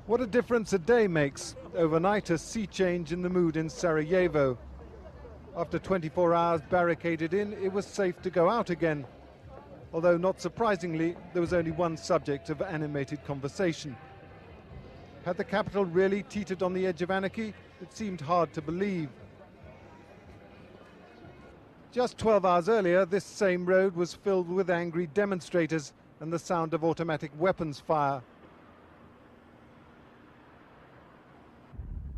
What a difference a day makes. Overnight, a sea change in the mood in Sarajevo. After 24 hours barricaded in, it was safe to go out again. Although, not surprisingly, there was only one subject of animated conversation. Had the capital really teetered on the edge of anarchy? It seemed hard to believe. Just 12 hours earlier, this same road was filled with angry demonstrators and the sound of automatic weapons fire.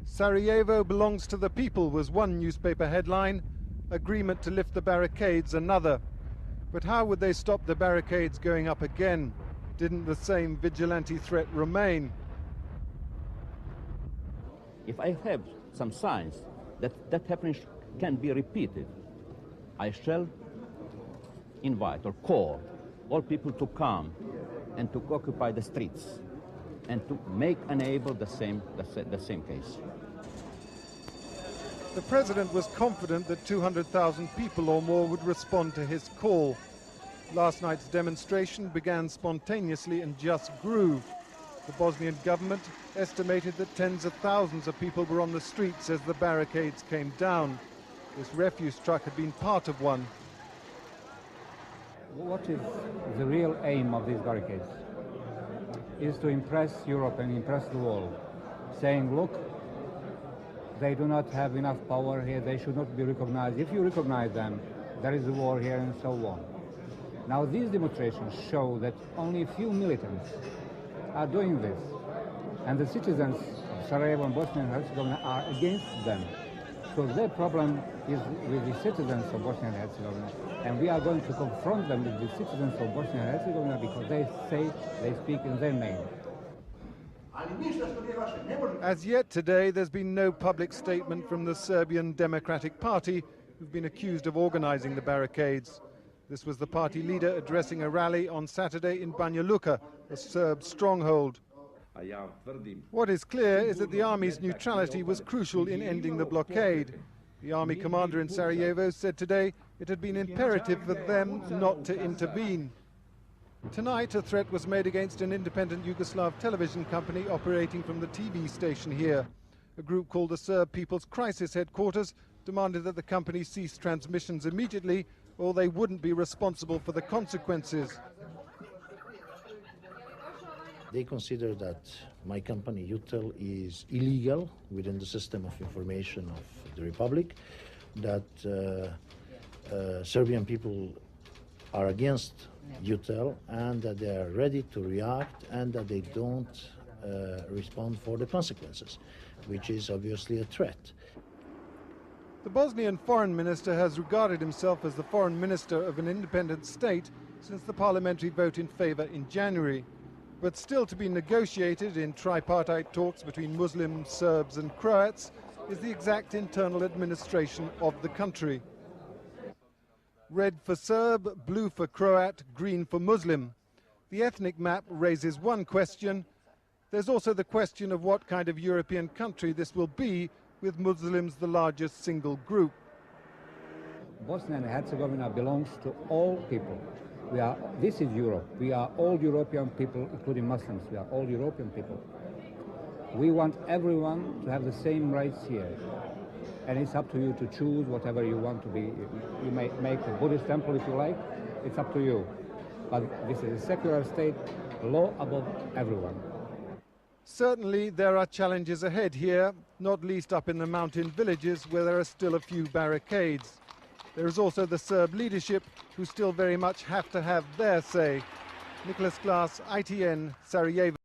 Sarajevo belongs to the people was one newspaper headline, agreement to lift the barricades another. But how would they stop the barricades going up again? Didn't the same vigilante threat remain? If I have some signs that happening can be repeated, I shall invite or call all people to come and to occupy the streets and to make enable the same case. The president was confident that 200,000 people or more would respond to his call. Last night's demonstration began spontaneously and just grew. The Bosnian government estimated that tens of thousands of people were on the streets as the barricades came down. This refuse truck had been part of one. What is the real aim of these barricades? Is to impress Europe and impress the world, saying, look, they do not have enough power here, they should not be recognized. If you recognize them, there is a war here and so on. Now these demonstrations show that only a few militants are doing this, and the citizens of Sarajevo and Bosnia and Herzegovina are against them. So their problem is with the citizens of Bosnia and Herzegovina, and we are going to confront them with the citizens of Bosnia and Herzegovina because they say they speak in their name. As yet today, there's been no public statement from the Serbian Democratic Party, who've been accused of organizing the barricades. This was the party leader addressing a rally on Saturday in Banja Luka, a Serb stronghold. What is clear is that the army's neutrality was crucial in ending the blockade. The army commander in Sarajevo said today it had been imperative for them not to intervene. Tonight, a threat was made against an independent Yugoslav television company operating from the TV station here. A group called the Serb People's Crisis Headquarters demanded that the company cease transmissions immediately, or they wouldn't be responsible for the consequences. They consider that my company, UTEL, is illegal within the system of information of the Republic, that Serbian people are against UTEL and that they are ready to react and that they don't respond for the consequences, which is obviously a threat. The Bosnian foreign minister has regarded himself as the foreign minister of an independent state since the parliamentary vote in favor in January. But still to be negotiated in tripartite talks between Muslims, Serbs and Croats is the exact internal administration of the country. Red for Serb, blue for Croat, green for Muslim. The ethnic map raises one question. There's also the question of what kind of European country this will be, with Muslims the largest single group. Bosnia and Herzegovina belongs to all people. This is Europe. We are all European people, including Muslims. We are all European people. We want everyone to have the same rights here. And it's up to you to choose whatever you want to be. You may make a Buddhist temple if you like. It's up to you. But this is a secular state, law above everyone. Certainly there are challenges ahead here, not least up in the mountain villages where there are still a few barricades. There is also the Serb leadership who still very much have to have their say. Nicholas Glass, ITN, Sarajevo.